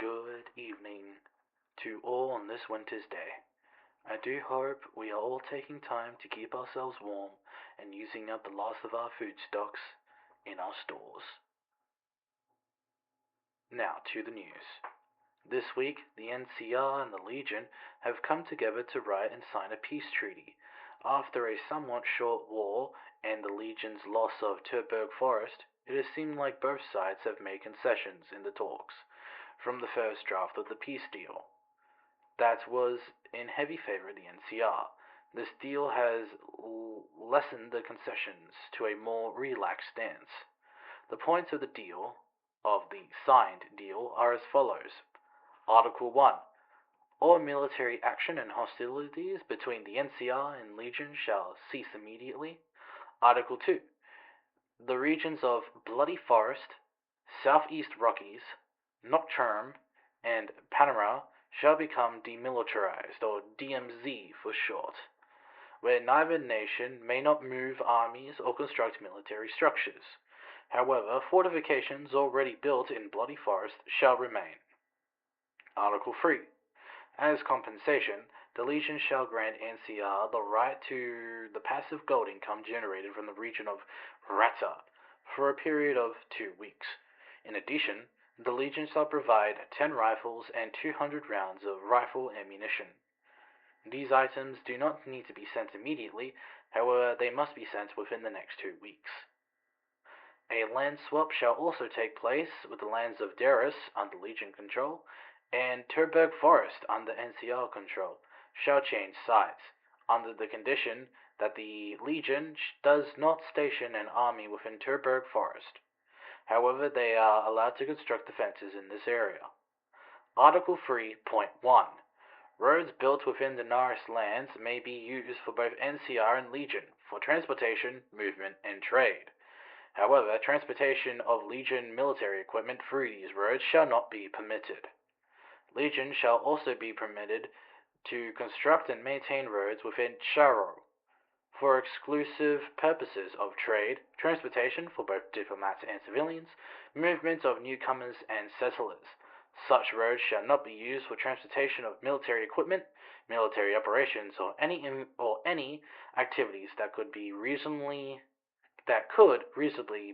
good evening to all on this winter's day. I do hope we are all taking time to keep ourselves warm and using up the last of our food stocks in our stores. Now to the news. This week, the NCR and the Legion have come together to write and sign a peace treaty. After a somewhat short war and the Legion's loss of Terburg Forest, it has seemed like both sides have made concessions in the talks from the first draft of the peace deal. That was in heavy favor of the NCR. This deal has lessened the concessions to a more relaxed stance. The points of the deal, of the signed deal, are as follows. Article 1. All military action and hostilities between the NCR and Legion shall cease immediately. Article 2. The regions of Bloody Forest, Southeast Rockies, Nocturne, and Panama shall become demilitarized, or DMZ for short, where neither nation may not move armies or construct military structures. However, fortifications already built in Bloody Forest shall remain. Article 3. As compensation, the Legion shall grant NCR the right to the passive gold income generated from the region of Rata for a period of 2 weeks. In addition, the Legion shall provide 10 rifles and 200 rounds of rifle ammunition. These items do not need to be sent immediately, however, they must be sent within the next 2 weeks. A land swap shall also take place with the lands of Darus under Legion control and Terburg Forest under NCR control shall change sides, under the condition that the Legion does not station an army within Terburg Forest. However, they are allowed to construct defenses in this area. Article 3.1. Roads built within the Naris lands may be used for both NCR and Legion for transportation, movement, and trade. However, transportation of Legion military equipment through these roads shall not be permitted. Legion shall also be permitted to construct and maintain roads within Charo for exclusive purposes of trade, transportation for both diplomats and civilians, movement of newcomers and settlers. Such roads shall not be used for transportation of military equipment, military operations, or any activities that could reasonably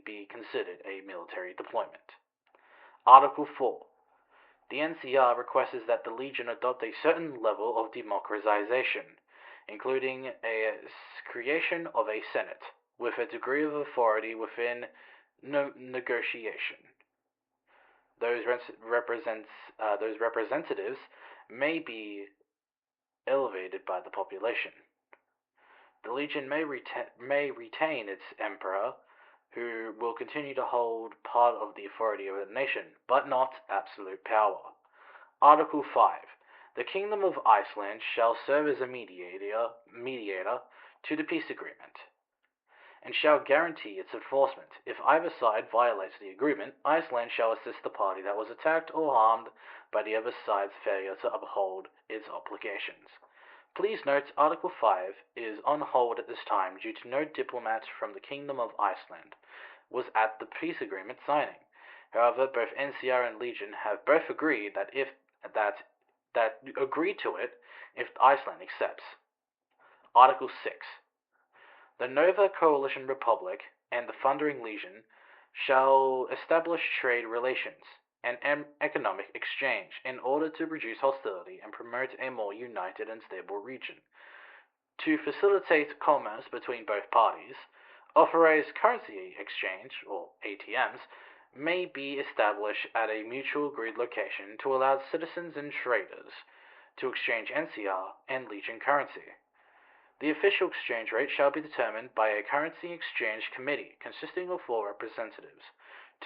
be considered a military deployment. Article 4. The NCR requests that the Legion adopt a certain level of democratization, including a creation of a Senate, with a degree of authority within negotiation. Those representatives may be elevated by the population. The Legion may retain its emperor, who will continue to hold part of the authority of the nation, but not absolute power. Article 5. The Kingdom of Iceland shall serve as a mediator to the peace agreement, and shall guarantee its enforcement. If either side violates the agreement, Iceland shall assist the party that was attacked or harmed by the other side's failure to uphold its obligations. Please note Article 5 is on hold at this time due to no diplomat from the Kingdom of Iceland was at the peace agreement signing. However, both NCR and Legion have both agreed that if Iceland accepts. Article 6. The Nova Coalition Republic and the Thundering Legion shall establish trade relations and economic exchange in order to reduce hostility and promote a more united and stable region. To facilitate commerce between both parties, authorized currency exchange, or ATMs, may be established at a mutual agreed location to allow citizens and traders to exchange NCR and Legion currency. The official exchange rate shall be determined by a currency exchange committee consisting of 4 representatives,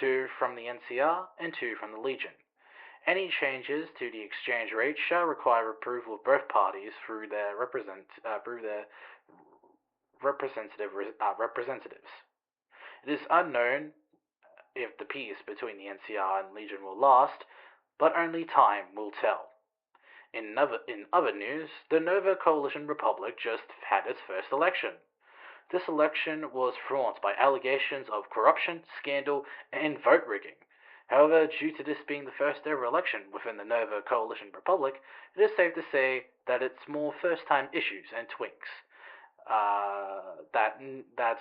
2 from the NCR and 2 from the Legion. Any changes to the exchange rate shall require approval of both parties through their representatives. It is unknown if the peace between the NCR and Legion will last, but only time will tell. In other news, the Nova Coalition Republic just had its first election. This election was fraught by allegations of corruption, scandal, and vote rigging. However, due to this being the first ever election within the Nova Coalition Republic, it is safe to say that it's more first-time issues and twinks that's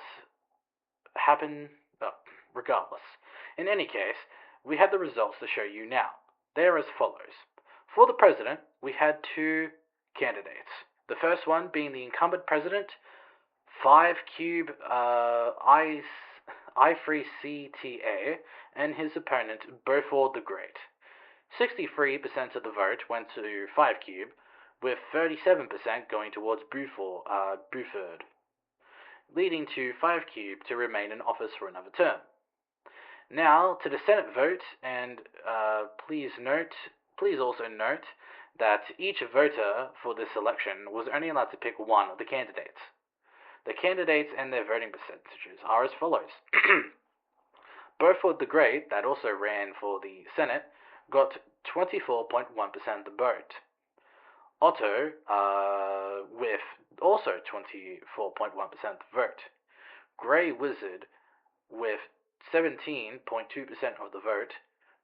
happen regardless. In any case, we had the results to show you now. They are as follows. For the president, we had two candidates. The first one being the incumbent president, 5 Cube I3CTA, and his opponent, Beaufort the Great. 63% of the vote went to 5 Cube, with 37% going towards Beaufort, leading to 5 Cube to remain in office for another term. Now to the Senate vote, and please also note that each voter for this election was only allowed to pick one of the candidates. The candidates and their voting percentages are as follows. Beaufort the Great, that also ran for the Senate, got 24.1% of the vote. Otto, with also 24.1% of the vote. Grey Wizard, with 17.2% of the vote.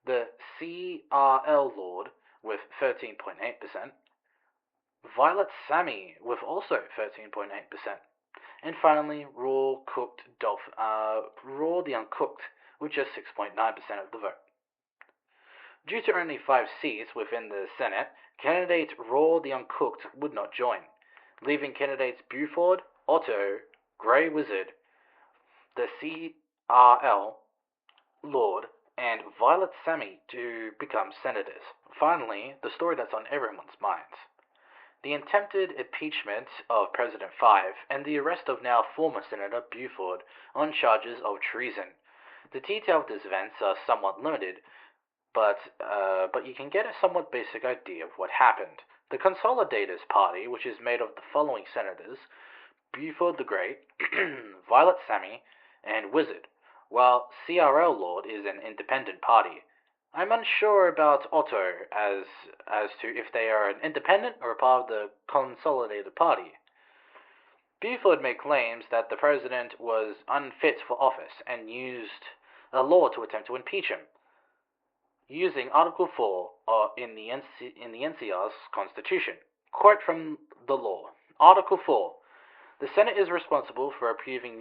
The CRL Lord, with 13.8%. Violet Sammy, with also 13.8%. And finally, Raw the Uncooked, with just 6.9% of the vote. Due to only 5 seats within the Senate, candidate Raw the Uncooked would not join, leaving candidates Beaufort, Otto, Grey Wizard, the CRL Lord, and Violet Sammy to become senators. Finally, the story that's on everyone's minds. The attempted impeachment of President Five and the arrest of now former Senator Beaufort on charges of treason. The details of these events are somewhat limited, but you can get a somewhat basic idea of what happened. The Consolidators Party, which is made of the following senators: Beaufort the Great, Violet Sammy, and Wizard, while CRL Lord is an independent party. I'm unsure about Otto as to if they are an independent or a part of the Consolidated Party. Beaufort made claims that the president was unfit for office and used a law to attempt to impeach him, using Article 4 in the NCR's Constitution. Quote from the law. Article 4. The Senate is responsible for approving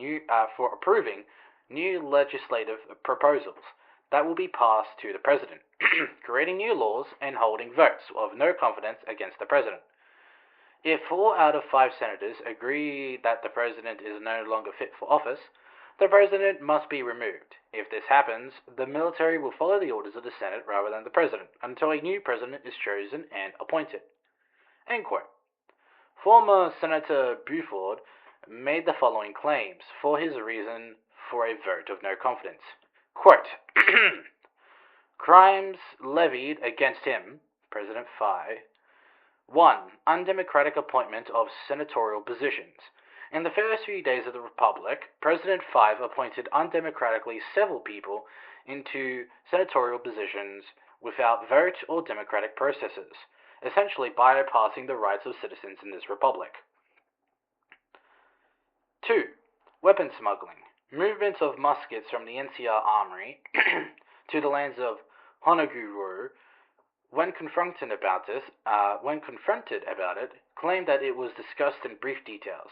new legislative proposals that will be passed to the president, creating new laws and holding votes of no confidence against the president. If 4 out of 5 senators agree that the president is no longer fit for office, the president must be removed. If this happens, the military will follow the orders of the Senate rather than the president, until a new president is chosen and appointed. End quote. Former Senator Beaufort made the following claims for his reason for a vote of no confidence. Quote, crimes levied against him, President Fay. 1. Undemocratic appointment of senatorial positions. In the first few days of the Republic, President Five appointed undemocratically several people into senatorial positions without vote or democratic processes, essentially bypassing the rights of citizens in this republic. 2. Weapon smuggling. Movement of muskets from the NCR Armory to the lands of Honoguru, when confronted about it, claimed that it was discussed in brief details,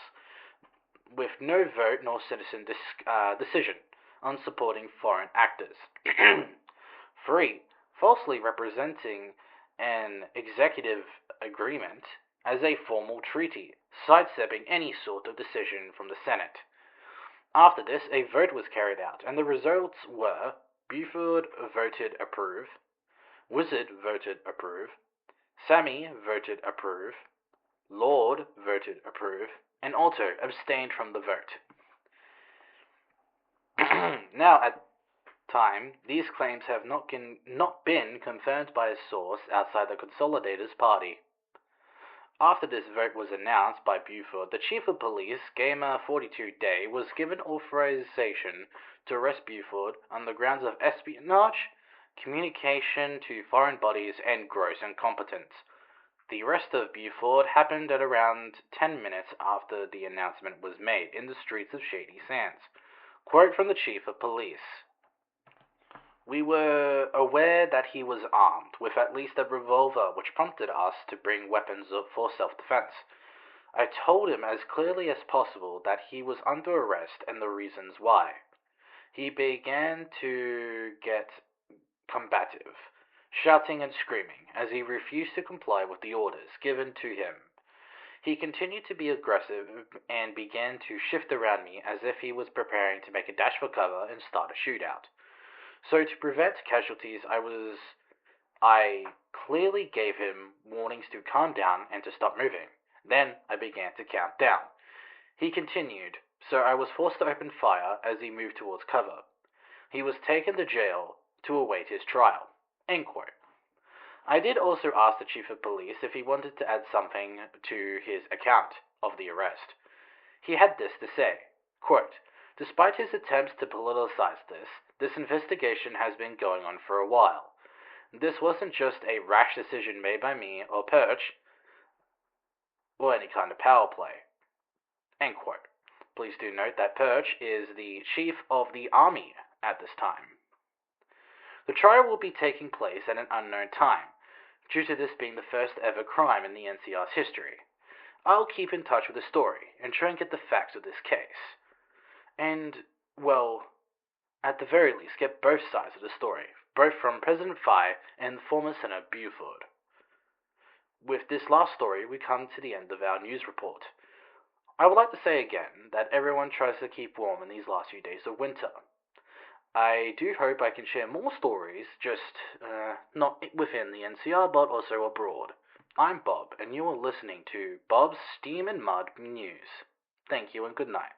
with no vote nor citizen decision on supporting foreign actors. 3. Falsely representing an executive agreement as a formal treaty, sidestepping any sort of decision from the Senate. After this, a vote was carried out, and the results were: Beaufort voted approve, Wizard voted approve, Sammy voted approve, Lord voted approve, and Otto abstained from the vote. Now, at time, these claims have not been confirmed by a source outside the Consolidators Party. After this vote was announced by Beaufort, the Chief of Police, Gamer 42-Day, was given authorization to arrest Beaufort on the grounds of espionage, communication to foreign bodies, and gross incompetence. The arrest of Beaufort happened at around 10 minutes after the announcement was made in the streets of Shady Sands. Quote from the Chief of Police. We were aware that he was armed, with at least a revolver, which prompted us to bring weapons up for self-defense. I told him as clearly as possible that he was under arrest and the reasons why. He began to get combative, shouting and screaming as he refused to comply with the orders given to him. He continued to be aggressive and began to shift around me as if he was preparing to make a dash for cover and start a shootout. So to prevent casualties, I clearly gave him warnings to calm down and to stop moving. Then I began to count down. He continued, so I was forced to open fire as he moved towards cover. He was taken to jail to await his trial. End quote. I did also ask the chief of police if he wanted to add something to his account of the arrest. He had this to say, quote, "Despite his attempts to politicize this investigation has been going on for a while. This wasn't just a rash decision made by me or Perch, or any kind of power play." End quote. Please do note that Perch is the chief of the army at this time. The trial will be taking place at an unknown time, due to this being the first ever crime in the NCR's history. I'll keep in touch with the story and try and get the facts of this case. And, well, at the very least, get both sides of the story, both from President Fai and former Senator Buford. With this last story, we come to the end of our news report. I would like to say again that everyone tries to keep warm in these last few days of winter. I do hope I can share more stories, just not within the NCR, but also abroad. I'm Bob, and you are listening to Bob's Steam and Mud News. Thank you and good night.